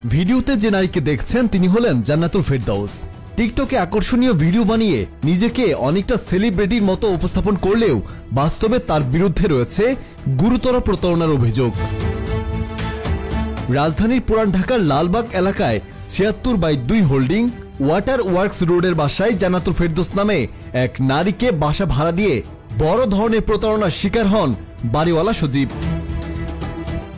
ভিডিওতে যে নারীকে দেখছেন তিনি হলেন জান্নাতুল ফেরদৌস। টিকটকে আকর্ষণীয় ভিডিও বানিয়ে নিজেকে অনেকটা সেলিব্রিটির মতো উপস্থাপন করলেও বাস্তবে তার বিরুদ্ধে রয়েছে গুরুতর প্রতারণার অভিযোগ। রাজধানীর পুরান ঢাকার লালবাগ এলাকায় ৭৬/২ হোল্ডিং ওয়াটার ওয়ার্কস রোডের বাসায় জান্নাতুল ফেরদৌস নামে এক নারীকে বাসা ভাড়া দিয়ে বড় ধরনের প্রতারণার শিকার হন বাড়িওয়ালা সজীব।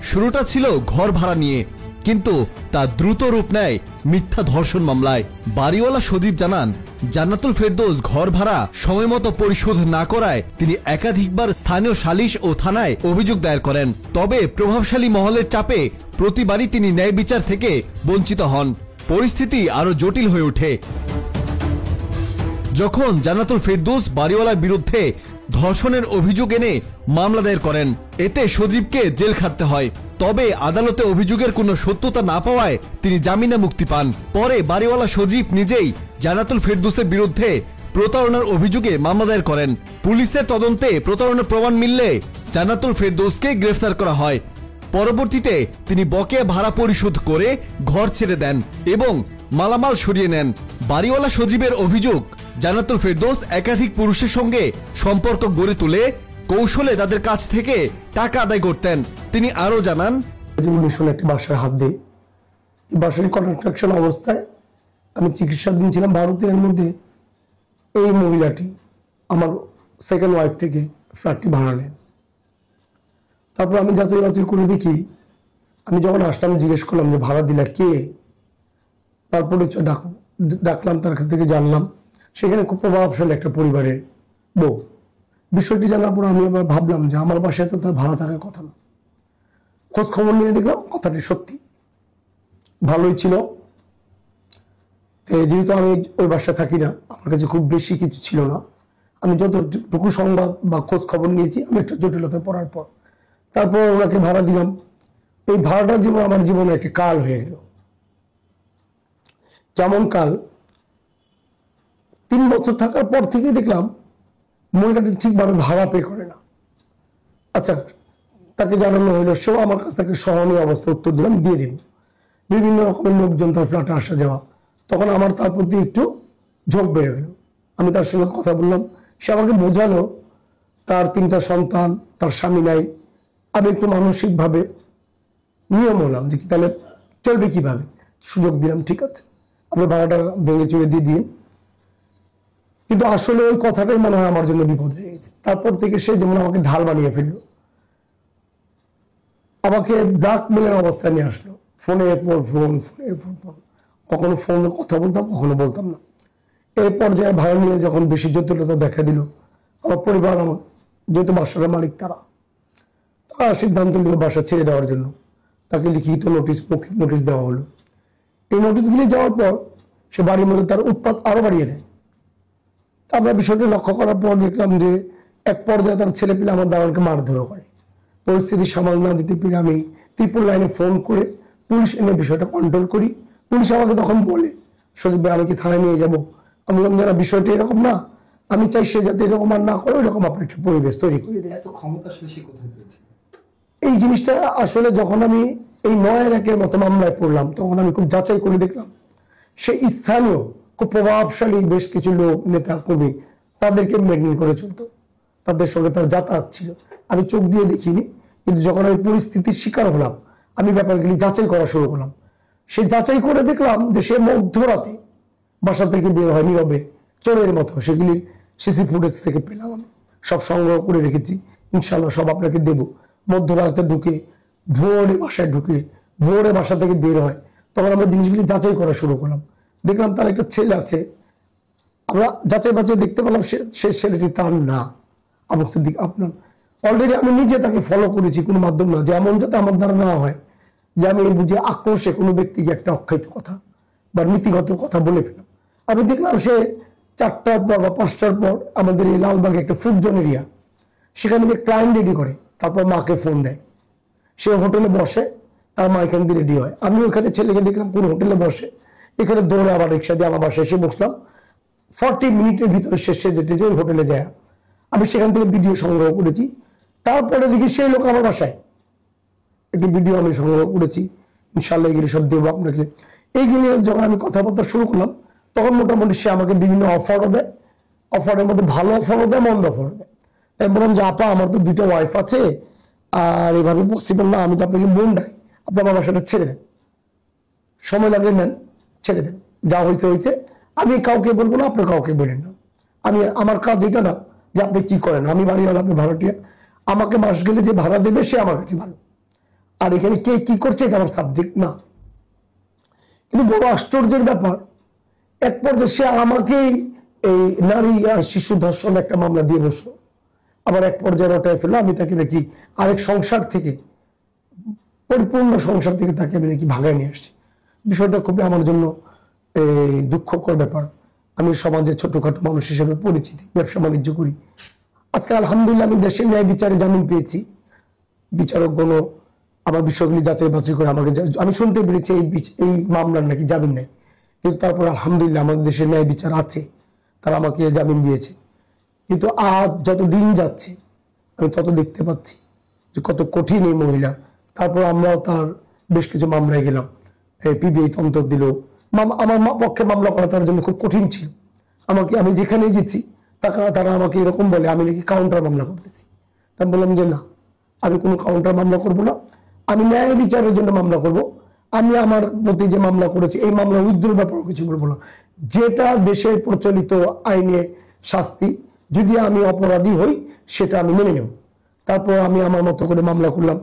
শুরুটা ছিল ঘর ভাড়া নিয়ে, কিন্তু তা দ্রুত রূপ নেয় মিথ্যা ধর্ষণ মামলায়। বাড়িওয়ালা সজীব জানান, জান্নাতুল ফেরদৌস ঘর ভাড়া সময়মতো পরিশোধ না করায় তিনি একাধিকবার স্থানীয় সালিশ ও থানায় অভিযোগ দায়ের করেন। তবে প্রভাবশালী মহলের চাপে প্রতিবারই তিনি ন্যায় বিচার থেকে বঞ্চিত হন। পরিস্থিতি আরো জটিল হয়ে ওঠে যখন জান্নাতুল ফেরদৌস বাড়িওয়ালার বিরুদ্ধে ধর্ষণের অভিযোগ এনে মামলা দায়ের করেন। এতে সজীবকে জেল খাটতে হয়। তবে আদালতে অভিযোগের কোনো সত্যতা না পাওয়ায় তিনি জামিনে মুক্তি পান। পরে বাড়িওয়ালা সজীব নিজেই জান্নাতুল ফেরদৌসের বিরুদ্ধে প্রতারণার অভিযোগে মামলা দায়ের করেন। পুলিশের তদন্তে প্রতারণার প্রমাণ মিললে জান্নাতুল ফেরদৌসকে গ্রেফতার করা হয়। পরবর্তীতে তিনি বকেয়া ভাড়া পরিশোধ করে ঘর ছেড়ে দেন এবং মালামাল সরিয়ে নেন। বাড়িওয়ালা সজীবের অভিযোগ, জান্নাতুল ফেরদৌস একাধিক পুরুষের সঙ্গে সম্পর্ক গড়ে তুলে কৌশলে তাদের কাছ থেকে টাকা আদায় করতেন। তিনি আরো জানান, একটি বাসার হাত দিয়ে এই বাসার কনস্ট্রাকশন অবস্থায় আমি চিকিৎসাধীন ছিলাম ভারতে। এর মধ্যে এই মহিলাটি আমার সেকেন্ড ওয়াইফ থেকে ফ্ল্যাটটি ভাড়া নেন। তারপর আমি যাচাই বাছাই করে দেখি, আমি যখন আসলাম জিজ্ঞেস করলাম যে ভাড়া দিলা কে, তারপরে ডাকলাম, তার কাছ থেকে জানলাম সেখানে খুব প্রভাবশালী একটা পরিবারের বউ। বিষয়টি জানার পর আমি আবার ভাবলাম যে আমার বাসায় তো তার ভাড়া থাকার কথা না। খোঁজ খবর নিয়ে দেখলাম কথাটি সত্যি, ভালোই ছিল। যেহেতু আমি ওই বাসায় থাকি না, আমার কাছে খুব বেশি কিছু ছিল না। আমি যতটুকু সংবাদ বা খোঁজ খবর নিয়েছি আমি একটা জটিলতায় পড়ার পর তারপর ওনাকে ভাড়া দিলাম। এই ভাড়াটা জীবন আমার জীবনে একটি কাল হয়ে গেল। যেমন কাল ৩ বছর থাকার পর থেকে দেখলাম মহিলাটি ঠিকভাবে ভাড়া পে করে না। আচ্ছা, তাকে জানানো হইলো, সেও আমার কাছ থেকে সহনীয় অবস্থায় উত্তর দিলাম, দিয়ে দেব। বিভিন্ন রকমের লোকজন তার ফ্ল্যাটে আসা যাওয়া, তখন আমার তার প্রতি একটু ঝোঁক বেড়ে গেল। আমি তার সঙ্গে কথা বললাম, সে আমাকে বোঝালো তার 3টা সন্তান, তার স্বামী নাই। আমি একটু মানসিকভাবে নিয়ম হলাম যে তাহলে চলবে কিভাবে, সুযোগ দিলাম, ঠিক আছে আপনি ভাড়াটা ভেঙে চলে দিয়ে দিন। কিন্তু আসলে ওই কথাটাই মনে হয় আমার জন্য বিপদ হয়ে গেছে। তারপর থেকে সে যেমন আমাকে ঢাল বানিয়ে ফেললো, আমাকে ব্ল্যাকমেলের অবস্থায় নিয়ে আসলো। ফোনের পর ফোন, কখনো ফোনে কথা বলতাম, কখনো বলতাম না। এই পর্যায়ে ভাড়া নিয়ে যখন বেশি জটিলতা দেখা দিল, আমার পরিবার, আমার যেহেতু বাসার মালিক, তারা সিদ্ধান্ত নিল বাসা ছেড়ে দেওয়ার জন্য। তাকে লিখিত নোটিশ, মৌখিক নোটিশ দেওয়া হলো। এই নোটিশগুলি যাওয়ার পর সে বাড়ির মধ্যে তার উৎপাত আরো বাড়িয়ে দেয়। আমরা বিষয়টি লক্ষ্য করার পর দেখলাম যে এক পর্যায়ে তার ছেলে পেলে আমার দারোয়ানকে মারধর করে। পরিস্থিতি সামাল না দিতে পেরে আমি ত্রিপুল লাইনে ফোন করে পুলিশ এনে বিষয়টা কন্ট্রোল করি। পুলিশ আমাকে তখন বলে, সজীব ভাই আমি কি থানায় নিয়ে যাবো? আমি বললাম, যারা বিষয়টি এরকম না, আমি চাই সে যাতে এরকম আর না করে, এরকম আপনি একটা পরিবেশ তৈরি করে দেয়। এত ক্ষমতা আসলে সে কোথায় পেয়েছে? এই জিনিসটা আসলে যখন আমি এই ৯-১ মতো মামলায় পড়লাম, তখন আমি খুব যাচাই করে দেখলাম সে স্থানীয় খুব প্রভাবশালী বেশ কিছু লোক, নেতা কর্মী, তাদেরকে মেনটেন করে চলতো। তাদের সঙ্গে তার যাতায়াত ছিল। আমি চোখ দিয়ে দেখিনি, কিন্তু যখন আমি পরিস্থিতির শিকার হলাম, আমি ব্যাপারগুলি যাচাই করা শুরু করলাম। সে যাচাই করে দেখলাম যে সে মধ্যরাতে বাসা থেকে বের হয় নীরবে, চোরের মতো। সেগুলি সিসি ফুটেজ থেকে পেলাম, আমি সব সংগ্রহ করে রেখেছি, ইনশাল্লাহ সব আপনাকে দেব। মধ্যরাতে ঢুকে, ভোরে বাসায় ঢুকে, ভোরে বাসা থেকে বের হয়, তখন আমরা জিনিসগুলি যাচাই করা শুরু করলাম। দেখলাম তার একটা ছেলে আছে। আমরা যাচাই বাছাই দেখতে পেলাম সে ছেলেটি তার না, আবু সিদ্দিক আপনার। অলরেডি আমি নিজে তাকে ফলো করেছি, কোনো মাধ্যম না, যে এমন যাতে আমার দ্বারা না হয় যে আমি বুঝে আক্রোশে কোনো ব্যক্তিকে একটা অখ্যাত কথা বা নীতিগত কথা বলে ফেলাম। আমি দেখলাম সে 4টার পর বা 5টার পর আমাদের এই লালবাগে একটা ফুড জোন এরিয়া, সেখানে যে ক্লায়েন্ট রেডি করে, তারপর মাকে ফোন দেয়। সে হোটেলে বসে, তার মা এখান দিয়ে রেডি হয়। আমি ওখানে ছেলেকে দেখলাম কোন হোটেলে বসে, এখানে দৌড়ে আবার রিক্সা দিয়ে আমার বাসায় এসে বসলাম। 40 মিনিটের ভিতরে শেষে যেতে যে ওই হোটেলে যায়। আমি সেখান থেকে ভিডিও সংগ্রহ করেছি। তারপরে দেখি সেই লোক আমার বাসায় একটি ভিডিও আমি সংগ্রহ করেছি। ইনশাল্লাহ এগুলি সব দেবো আপনাকে। এইগুলি যখন আমি কথাবার্তা শুরু করলাম তখন মোটামুটি সে আমাকে বিভিন্ন অফারও দেয়, অফারের মধ্যে ভালো অফারও দেয়, মন্দ অফারও দেয়। তাই বললাম যে আপা আমার তো 2টা ওয়াইফ আছে, আর এভাবে পসিবল না, আমি তো আপনাকে বোন নাই, আপনি আমার বাসাটা ছেড়ে দেন, সময় লাগলে নেন, ছেড়ে দেন, যা হয়েছে হয়েছে, আমি কাউকে বলবো না, আপনি কাউকে বলেন না। আমার কাজ এটা না যে আপনি কি করেন, আমি বাড়িওয়ালা, আপনি ভাড়াটিয়া, আমাকে মাস গেলে যে ভাড়া দেবে সে আমার কাছে ভালো, আর এখানে কে কি করছে এটা আমার সাবজেক্ট না। কিন্তু বড় আশ্চর্যের ব্যাপার, এক পর্যায়ে সে আমাকেই এই নারী আর শিশু ধর্ষণ একটা মামলা দিয়ে বসলো, আবার এক পর্যায়ে ওটাই ফেললো। আমি তাকে দেখি আরেক সংসার থেকে, পরিপূর্ণ সংসার থেকে তাকে আমি নাকি ভাগায় নিয়ে আসছি। বিষয়টা খুবই আমার জন্য দুঃখকর ব্যাপার। আমি সমাজে ছোটখাটো মানুষ হিসেবে পরিচিতি, ব্যবসা বাণিজ্য করি। আজকে আলহামদুলিল্লাহ আমি দেশের ন্যায় বিচারে জামিন পেয়েছি। বিচারকগণ আমার বিষয়গুলি যাচাই বাছাই করে আমাকে, আমি শুনতে পেরেছি এই মামলার নাকি জামিন নেই, কিন্তু তারপর আলহামদুলিল্লাহ আমাদের দেশের ন্যায় বিচার আছে, তারা আমাকে জামিন দিয়েছে। কিন্তু আজ যত দিন যাচ্ছে আমি তত দেখতে পাচ্ছি যে কত কঠিন এই মহিলা। তারপর আমরাও তার বেশ কিছু মামলায় গেলাম, পিবিআই তদন্ত দিল। আমার পক্ষে মামলা করা তার জন্য খুব কঠিন ছিল। আমি যেখানে গেছি তারা আমাকে এরকম বলে আমি নাকি কাউন্টার মামলা করতেছি। তা আমি বললাম যে না, আমি কোনো কাউন্টার মামলা করব না, আমি ন্যায় বিচারের জন্য মামলা করব। আমি আমার প্রতি যে মামলা করেছি এই মামলা উইথড্রর ব্যাপারে কিছু বলবো না, যেটা দেশের প্রচলিত আইনে শাস্তি, যদি আমি অপরাধী হই সেটা আমি মেনে নেব। তারপর আমি আমার মতো করে মামলা করলাম।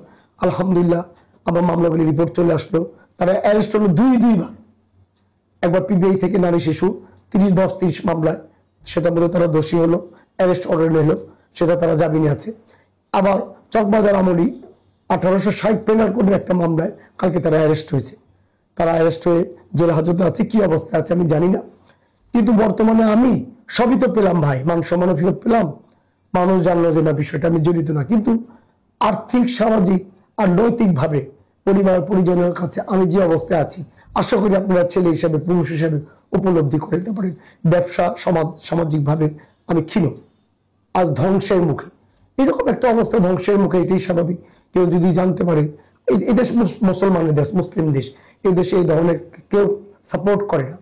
আলহামদুলিল্লাহ আমার মামলাগুলি রিপোর্ট চলে আসলো। তারা অ্যারেস্ট হলো দুইবার। একবার পিবিআই থেকে নারী শিশু 30 মামলায়, সেটা বলে তারা দোষী হলো, অ্যারেস্ট অর্ডার নিল, সেটা তারা জামিনে আছে। আবার চকবাজার আমলি 1860 পেনাল কোডের একটা মামলায় কালকে তারা অ্যারেস্ট হয়েছে। তারা অ্যারেস্ট হয়ে জেল হাজতে আছে, কি অবস্থায় আছে আমি জানি না। কিন্তু বর্তমানে আমি সবই তো পেলাম ভাই, মান সম্মান ফেরত পেলাম, মানুষ জানলো যে না বিষয়টা আমি জড়িত না। কিন্তু আর্থিক, সামাজিক আর নৈতিকভাবে পরিবার পরিজনের কাছে আমি যে অবস্থায় আছি, আশা করি আপনারা ছেলে হিসাবে, পুরুষ হিসাবে উপলব্ধি করে দিতে পারেন। ব্যবসা, সামাজিকভাবে আমি ক্ষীণ, আজ ধ্বংসের মুখে। এরকম একটা অবস্থা, ধ্বংসের মুখে, এটাই স্বাভাবিক। কেউ যদি জানতে পারে, এই দেশ মুসলমানের দেশ, মুসলিম দেশ, এই দেশে এই ধরনের কেউ সাপোর্ট করে না।